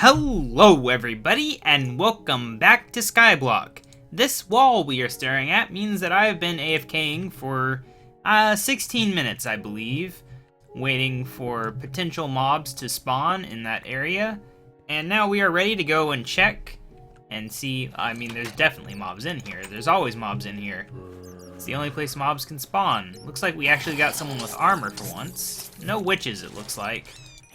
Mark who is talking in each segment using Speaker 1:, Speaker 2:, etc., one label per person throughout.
Speaker 1: Hello everybody, and welcome back to Skyblock. This wall we are staring at means that I have been AFKing for 16 minutes, I believe, waiting for potential mobs to spawn in that area. And now we are ready to go and check and see. I mean, there's definitely mobs in here. There's always mobs in here. It's the only place mobs can spawn. Looks like we actually got someone with armor for once. No witches, it looks like.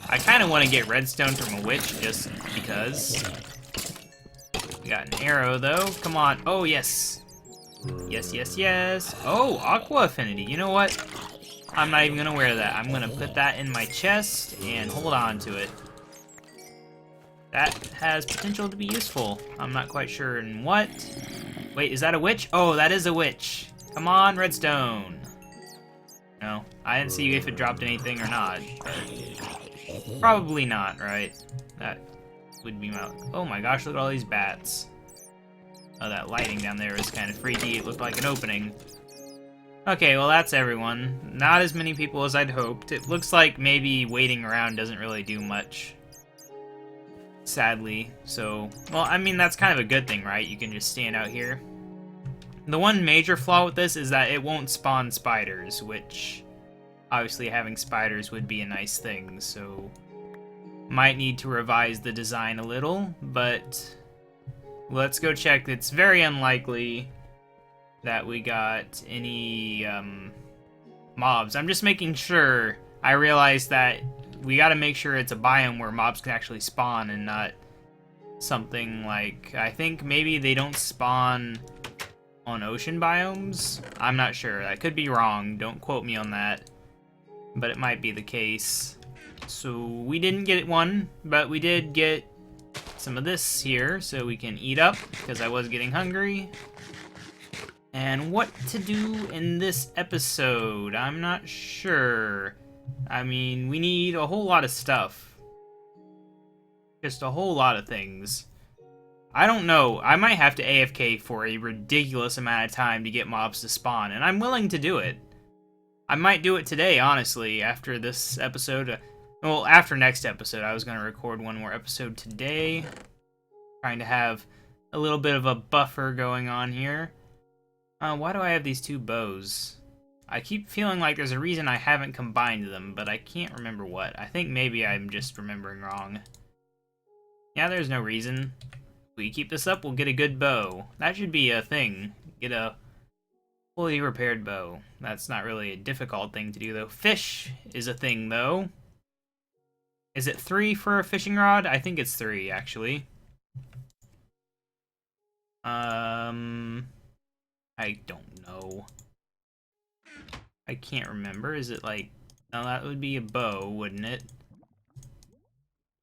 Speaker 1: I kind of want to get redstone from a witch just because. We got an arrow though. Come on. Oh, yes. Yes, yes, yes. Oh, Aqua Affinity. You know what? I'm not even going to wear that. I'm going to put that in my chest and hold on to it. That has potential to be useful. I'm not quite sure in what. Wait, is that a witch? Oh, that is a witch. Come on, redstone. No, I didn't see if it dropped anything or not. But probably not, right? That would be my... Oh my gosh, look at all these bats. Oh, that lighting down there was kind of freaky. It looked like an opening. Okay, well that's everyone. Not as many people as I'd hoped. It looks like maybe waiting around doesn't really do much. Sadly. So, well, I mean, that's kind of a good thing, right? You can just stand out here. The one major flaw with this is that it won't spawn spiders, which... obviously having spiders would be a nice thing, so might need to revise the design a little, but let's go check. It's very unlikely that we got any mobs. I'm just making sure. I realize that we gotta make sure it's a biome where mobs can actually spawn and not something like, I think maybe they don't spawn on ocean biomes? I'm not sure. I could be wrong. Don't quote me on that. But it might be the case. So we didn't get one, but we did get some of this here, so we can eat up, because I was getting hungry. And what to do in this episode, I'm not sure. I mean, we need a whole lot of stuff. Just a whole lot of things. I don't know, I might have to AFK for a ridiculous amount of time to get mobs to spawn, and I'm willing to do it. I might do it today, honestly, after this episode. Well, after next episode. I was going to record one more episode today. Trying to have a little bit of a buffer going on here. Why do I have these two bows? I keep feeling like there's a reason I haven't combined them, but I can't remember what. I think maybe I'm just remembering wrong. Yeah, there's no reason. If we keep this up, we'll get a good bow. That should be a thing. Get a fully repaired bow. That's not really a difficult thing to do, though. Fish is a thing, though. Is it 3 for a fishing rod? I think it's 3, actually. I don't know. I can't remember. Is it like... No, that would be a bow, wouldn't it?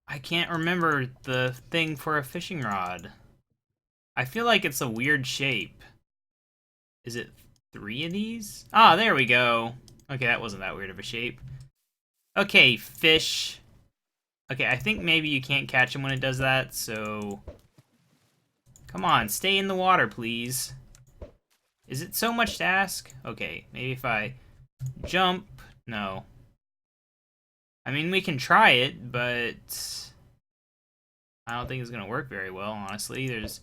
Speaker 1: I can't remember the thing for a fishing rod. I feel like it's a weird shape. Is it 3 of these? Ah, there we go. Okay, that wasn't that weird of a shape. Okay, fish. Okay, I think maybe you can't catch him when it does that, so... Come on, stay in the water, please. Is it so much to ask? Okay, maybe if I jump... No. I mean, we can try it, but... I don't think it's gonna work very well, honestly. There's...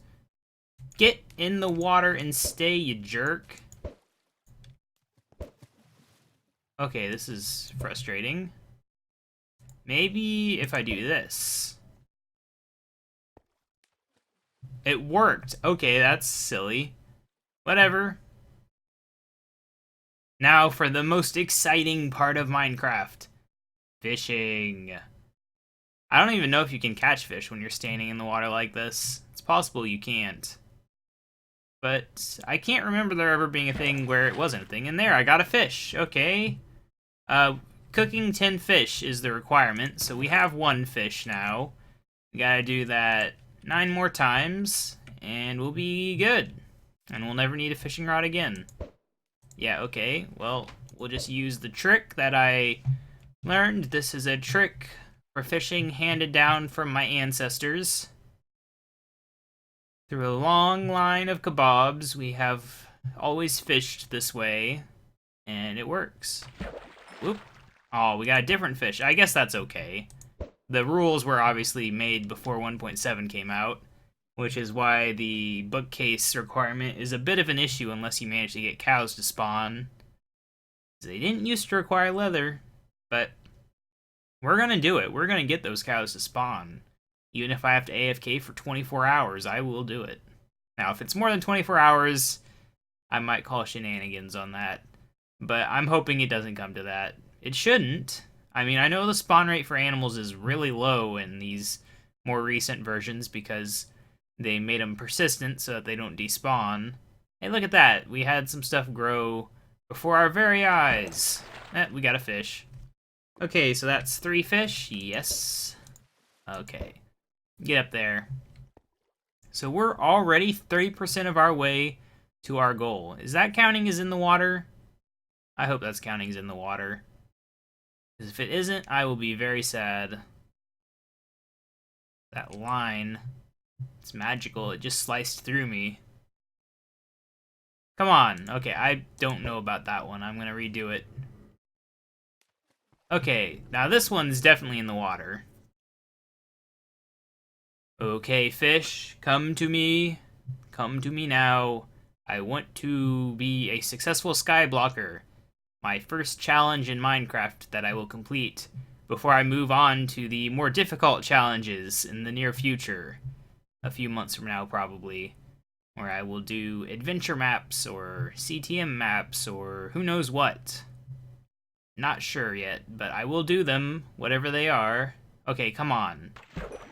Speaker 1: Get in the water and stay, you jerk. Okay, this is frustrating. Maybe if I do this. It worked. Okay, that's silly. Whatever. Now for the most exciting part of Minecraft. Fishing. I don't even know if you can catch fish when you're standing in the water like this. It's possible you can't. But I can't remember there ever being a thing where it wasn't a thing. And there, I got a fish. Okay. Cooking 10 fish is the requirement, so we have 1 fish now. We gotta do that 9 more times, and we'll be good. And we'll never need a fishing rod again. Yeah, okay. Well, we'll just use the trick that I learned. This is a trick for fishing handed down from my ancestors. Through a long line of kebabs, we have always fished this way, and it works. Whoop. Oh, we got a different fish. I guess that's okay. the rules were obviously made before 1.7 came out, which is why the bookcase requirement is a bit of an issue unless you manage to get cows to spawn. They didn't used to require leather, but we're gonna do it. We're gonna get those cows to spawn. Even if I have to AFK for 24 hours, I will do it. Now, if it's more than 24 hours, I might call shenanigans on that. But I'm hoping it doesn't come to that. It shouldn't. I mean, I know the spawn rate for animals is really low in these more recent versions because they made them persistent so that they don't despawn. Hey, look at that. We had some stuff grow before our very eyes. We got a fish. Okay, so that's 3 fish. Yes. Okay. Get up there. So we're already 30% of our way to our goal. Is that counting as in the water? I hope that's counting as in the water. Because if it isn't, I will be very sad. That line, it's magical. It just sliced through me. Come on. Okay, I don't know about that one. I'm going to redo it. Okay, now this one's definitely in the water. Okay, fish, come to me. Come to me now. I want to be a successful skyblocker. My first challenge in Minecraft that I will complete before I move on to the more difficult challenges in the near future. A few months from now, probably. Where I will do adventure maps or CTM maps or who knows what. Not sure yet, but I will do them, whatever they are. Okay, come on.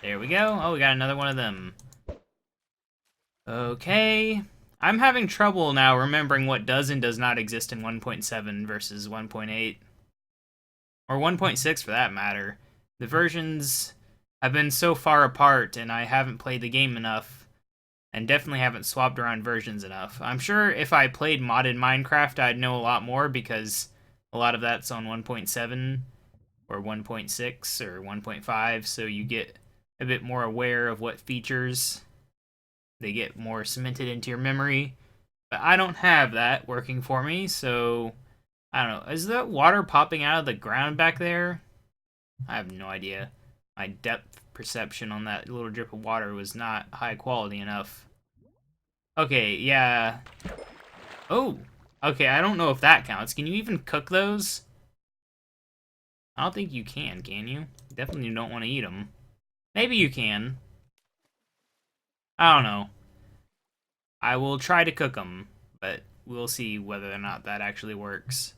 Speaker 1: There we go. Oh, we got another one of them. Okay. I'm having trouble now remembering what does and does not exist in 1.7 versus 1.8. Or 1.6 for that matter. The versions have been so far apart and I haven't played the game enough. And definitely haven't swapped around versions enough. I'm sure if I played modded Minecraft, I'd know a lot more because a lot of that's on 1.7 or 1.6 or 1.5, so you get a bit more aware of what features they get more cemented into your memory. But I don't have that working for me, so I don't know. Is that water popping out of the ground back there? I have no idea. My depth perception on that little drip of water was not high quality enough. Okay, yeah. Oh, okay, I don't know if that counts. Can you even cook those? I don't think you can you? Definitely don't want to eat them. Maybe you can. I don't know. I will try to cook them, but we'll see whether or not that actually works.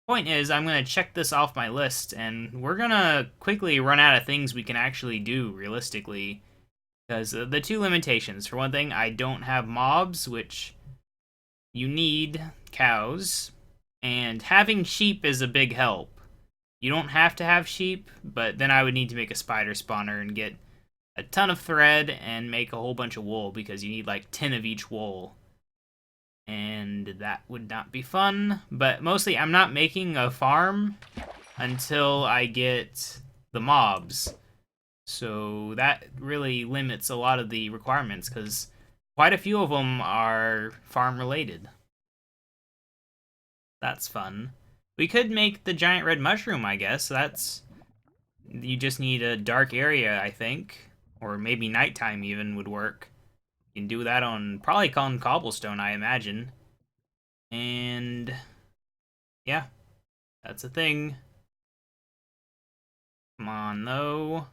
Speaker 1: Point is, I'm going to check this off my list, and we're going to quickly run out of things we can actually do realistically. Because the two limitations. For one thing, I don't have mobs, which you need cows, and having sheep is a big help. You don't have to have sheep, but then I would need to make a spider spawner and get a ton of thread and make a whole bunch of wool because you need like 10 of each wool. And that would not be fun, but mostly I'm not making a farm until I get the mobs. So that really limits a lot of the requirements because quite a few of them are farm related. That's fun. We could make the giant red mushroom, I guess. You just need a dark area, I think. Or maybe nighttime even would work. You can do that probably on cobblestone, I imagine. And yeah, that's a thing. Come on, though.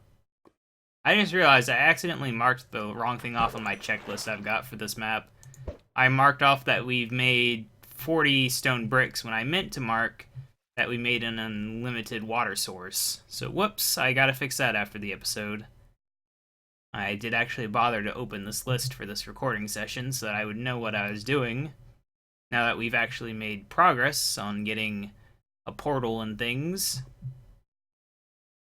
Speaker 1: I just realized I accidentally marked the wrong thing off on my checklist I've got for this map. I marked off that we've made 40 stone bricks when I meant to mark that we made an unlimited water source. So whoops, I gotta fix that after the episode. I did actually bother to open this list for this recording session so that I would know what I was doing. Now that we've actually made progress on getting a portal and things.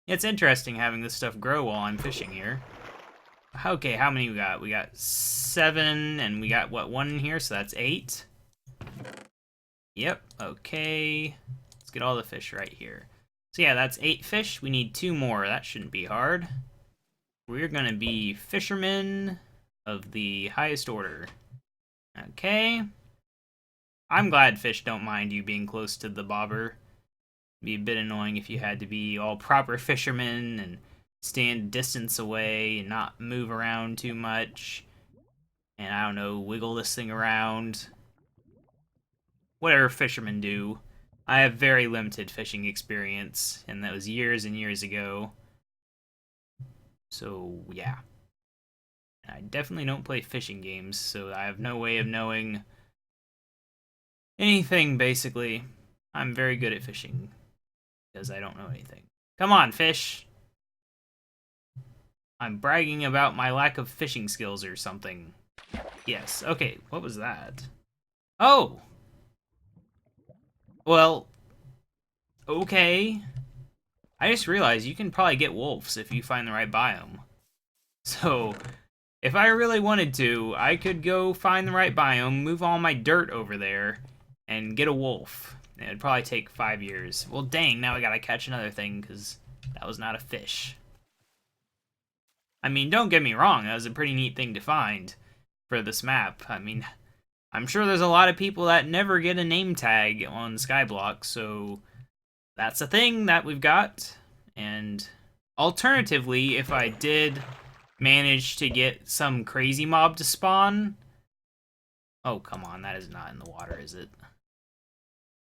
Speaker 1: It's interesting having this stuff grow while I'm fishing here. Okay, how many we got? We got 7, and we got, what, 1 in here, so that's 8. Yep, okay. Let's get all the fish right here. So yeah, that's 8 fish. We need 2 more. That shouldn't be hard. We're gonna be fishermen of the highest order. Okay. I'm glad fish don't mind you being close to the bobber. It'd be a bit annoying if you had to be all proper fishermen and stand distance away and not move around too much. And I don't know, wiggle this thing around. Whatever fishermen do. I have very limited fishing experience, and that was years and years ago. So, yeah. I definitely don't play fishing games, so I have no way of knowing anything, basically. I'm very good at fishing, because I don't know anything. Come on, fish! I'm bragging about my lack of fishing skills or something. Yes, okay, what was that? Oh! Well, okay. I just realized you can probably get wolves if you find the right biome. So, if I really wanted to, I could go find the right biome, move all my dirt over there, and get a wolf. It'd probably take 5 years. Well, dang, now I gotta catch another thing, because that was not a fish. I mean, don't get me wrong, that was a pretty neat thing to find for this map. I mean, I'm sure there's a lot of people that never get a name tag on Skyblock, so that's a thing that we've got. And alternatively, if I did manage to get some crazy mob to spawn... Oh, come on, that is not in the water, is it?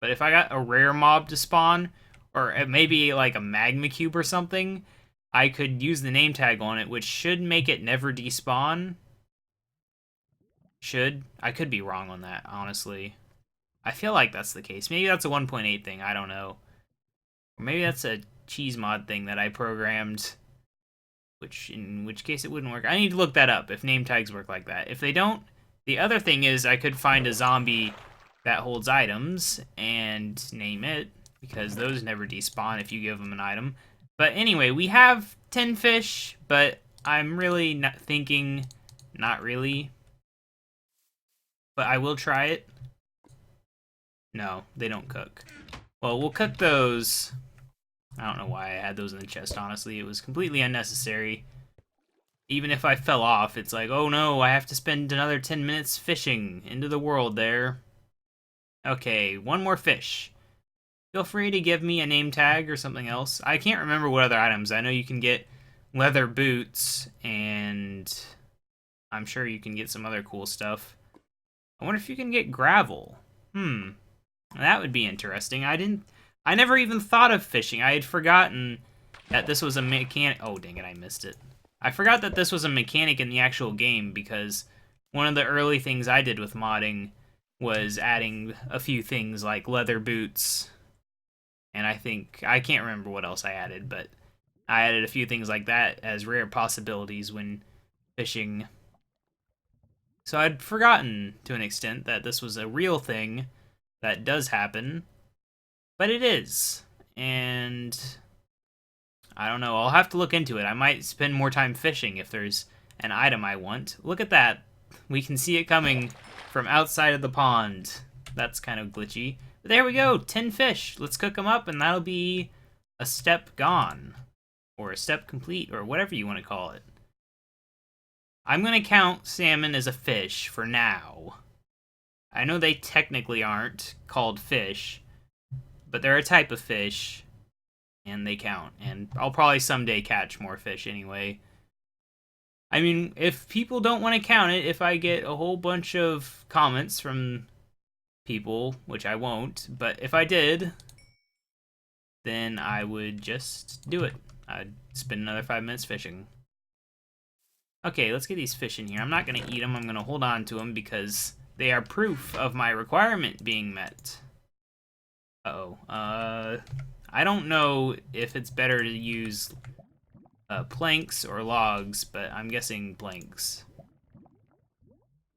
Speaker 1: But if I got a rare mob to spawn, or maybe like a magma cube or something, I could use the name tag on it, which should make it never despawn. Should. I could be wrong on that, honestly. I feel like that's the case. Maybe that's a 1.8 thing, I don't know. Or maybe that's a cheese mod thing that I programmed, in which case it wouldn't work. I need to look that up, if name tags work like that. If they don't, the other thing is I could find a zombie that holds items and name it, because those never despawn if you give them an item. But anyway, we have 10 fish, but I'm really not thinking, not really. But I will try it. No, they don't cook. Well, we'll cook those. I don't know why I had those in the chest, honestly. It was completely unnecessary. Even if I fell off, it's like, oh no, I have to spend another 10 minutes fishing into the world there. Okay, one more fish. Feel free to give me a name tag or something else. I can't remember what other items. I know you can get leather boots, and I'm sure you can get some other cool stuff. I wonder if you can get gravel. That would be interesting. I never even thought of fishing. I had forgotten that this was a mechanic. Oh, dang it, I missed it. I forgot that this was a mechanic in the actual game, because one of the early things I did with modding was adding a few things like leather boots, and I can't remember what else I added, but I added a few things like that as rare possibilities when fishing. So I'd forgotten to an extent that this was a real thing that does happen, but it is, and I don't know, I'll have to look into it. I might spend more time fishing if there's an item I want. Look at that. We can see it coming from outside of the pond. That's kind of glitchy. But there we go, 10 fish. Let's cook them up, and that'll be a step gone. Or a step complete, or whatever you want to call it. I'm going to count salmon as a fish for now. I know they technically aren't called fish, but they're a type of fish, and they count. And I'll probably someday catch more fish anyway. I mean, if people don't want to count it, if I get a whole bunch of comments from people, which I won't, but if I did, then I would just do it. I'd spend another 5 minutes fishing. Okay, let's get these fish in here. I'm not going to eat them. I'm going to hold on to them because they are proof of my requirement being met. Uh-oh. I don't know if it's better to use planks or logs, but I'm guessing planks.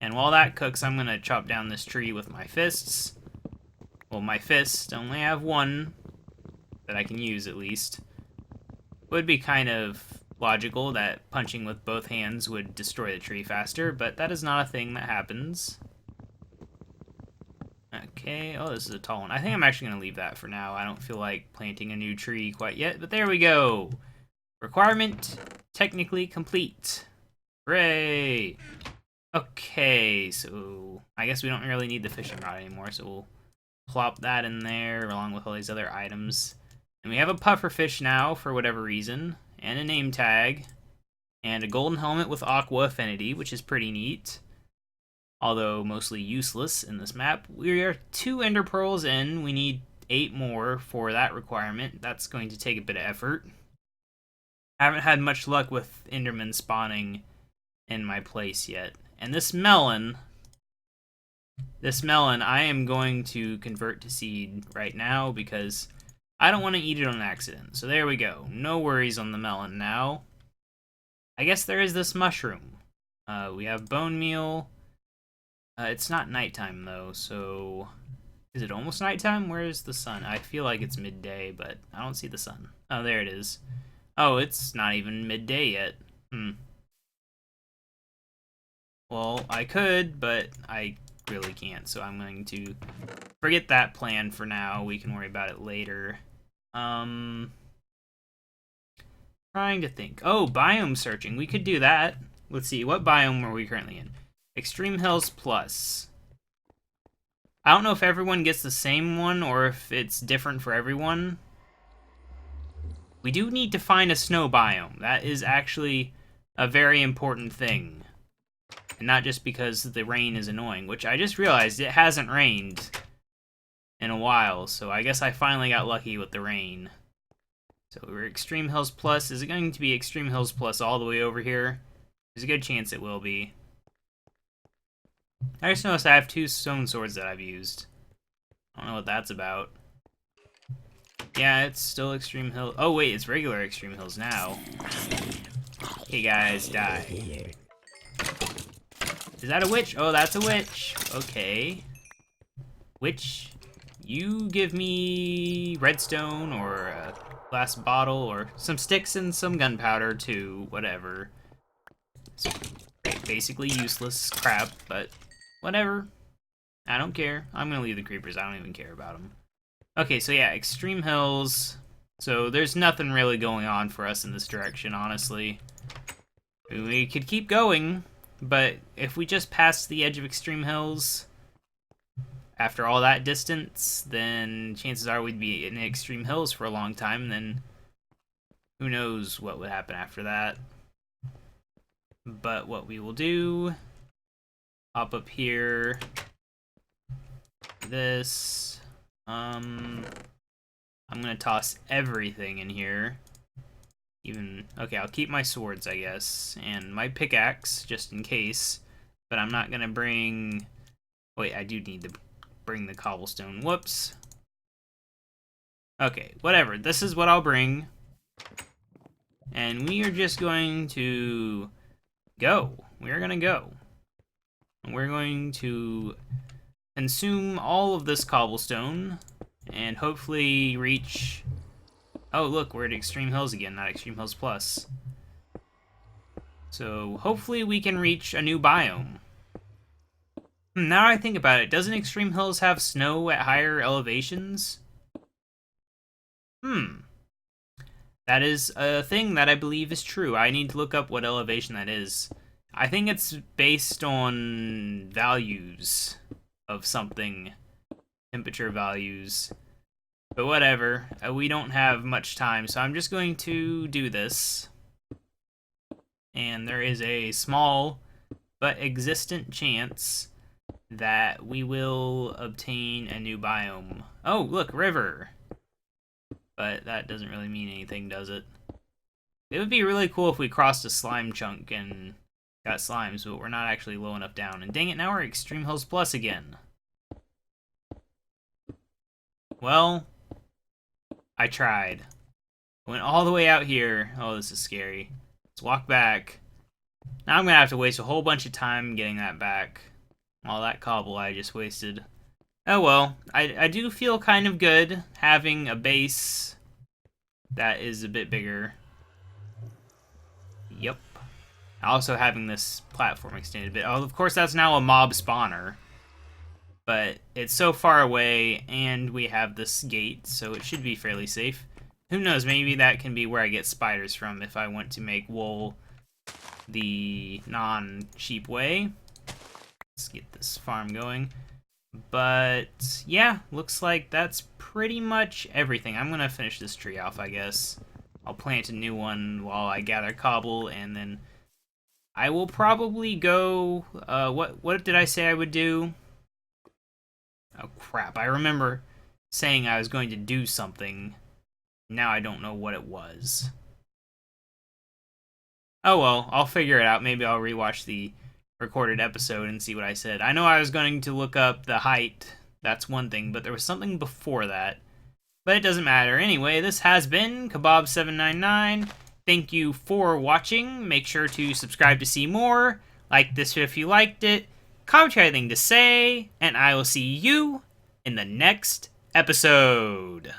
Speaker 1: And while that cooks, I'm going to chop down this tree with my fists. Well, my fists only have one that I can use, at least. It would be kind of logical that punching with both hands would destroy the tree faster, but that is not a thing that happens. Okay, oh, this is a tall one. I think I'm actually going to leave that for now. I don't feel like planting a new tree quite yet, but there we go. Requirement technically complete. Hooray! Okay, so I guess we don't really need the fishing rod anymore, so we'll plop that in there along with all these other items. And we have a puffer fish now, for whatever reason. and a name tag, and a golden helmet with Aqua Affinity, which is pretty neat, although mostly useless in this map. We are 2 ender pearls in. We need 8 more for that requirement. That's going to take a bit of effort. I haven't had much luck with endermen spawning in my place yet. And this melon, I am going to convert to seed right now because I don't want to eat it on accident. So there we go. No worries on the melon now. I guess there is this mushroom. We have bone meal. It's not nighttime though, so... Is it almost nighttime? Where is the sun? I feel like it's midday, but I don't see the sun. Oh, there it is. Oh, it's not even midday yet. Well, I could, but I really can't, so I'm going to forget that plan for now. We can worry about it later. Trying to think. Oh, biome searching. We could do that. Let's see, what biome are we currently in? Extreme Hills Plus. I don't know if everyone gets the same one or if it's different for everyone. We do need to find a snow biome. That is actually a very important thing. And not just because the rain is annoying, which I just realized it hasn't rained in a while, so I guess I finally got lucky with the rain. So we're Extreme Hills Plus. Is it going to be Extreme Hills Plus all the way over here? There's a good chance it will be. I just noticed I have 2 stone swords that I've used. I don't know what that's about. Yeah, it's still Extreme Hills. Oh wait, it's regular Extreme Hills now. Hey guys, die. Is that a witch? Oh, that's a witch. Okay. Witch, you give me redstone or a glass bottle or some sticks and some gunpowder too, whatever. It's basically useless crap, but whatever. I don't care. I'm gonna leave the creepers. I don't even care about them. Okay, so yeah, Extreme Hills. So there's nothing really going on for us in this direction, honestly. We could keep going, but if we just pass the edge of Extreme Hills after all that distance, then chances are we'd be in Extreme Hills for a long time, and then who knows what would happen after that. But what we will do, hop up here, this, I'm gonna toss everything in here. Okay, I'll keep my swords, I guess, and my pickaxe, just in case, but I'm not gonna bring... Wait, I do need to bring the cobblestone. Whoops. Okay, whatever. This is what I'll bring. And we are just going to go. We're gonna go. And we're going to consume all of this cobblestone and hopefully reach... Oh, look, we're at Extreme Hills again, not Extreme Hills Plus. So, hopefully we can reach a new biome. Now I think about it, doesn't Extreme Hills have snow at higher elevations? That is a thing that I believe is true. I need to look up what elevation that is. I think it's based on values of something. Temperature values. But whatever, we don't have much time, so I'm just going to do this. And there is a small but existent chance that we will obtain a new biome. Oh, look, river! But that doesn't really mean anything, does it? It would be really cool if we crossed a slime chunk and got slimes, but we're not actually low enough down. And dang it, now we're Extreme Hills Plus again. Well... I tried. Went all the way out here. Oh, this is scary. Let's walk back. Now I'm gonna have to waste a whole bunch of time getting that back. All that cobble I just wasted. Oh well, I do feel kind of good having a base that is a bit bigger. Yep. Also having this platform extended a bit. Oh, of course that's now a mob spawner. But it's so far away, and we have this gate, so it should be fairly safe. Who knows, maybe that can be where I get spiders from if I want to make wool the non-cheap way. Let's get this farm going. But, yeah, looks like that's pretty much everything. I'm gonna finish this tree off, I guess. I'll plant a new one while I gather cobble, and then I will probably go... what did I say I would do? Oh, crap. I remember saying I was going to do something. Now I don't know what it was. Oh well, I'll figure it out. Maybe I'll rewatch the recorded episode and see what I said. I know I was going to look up the height. That's one thing, but there was something before that. But it doesn't matter. Anyway, this has been Kebab799. Thank you for watching. Make sure to subscribe to see more. Like this if you liked it. Comment anything to say. And I will see you in the next episode.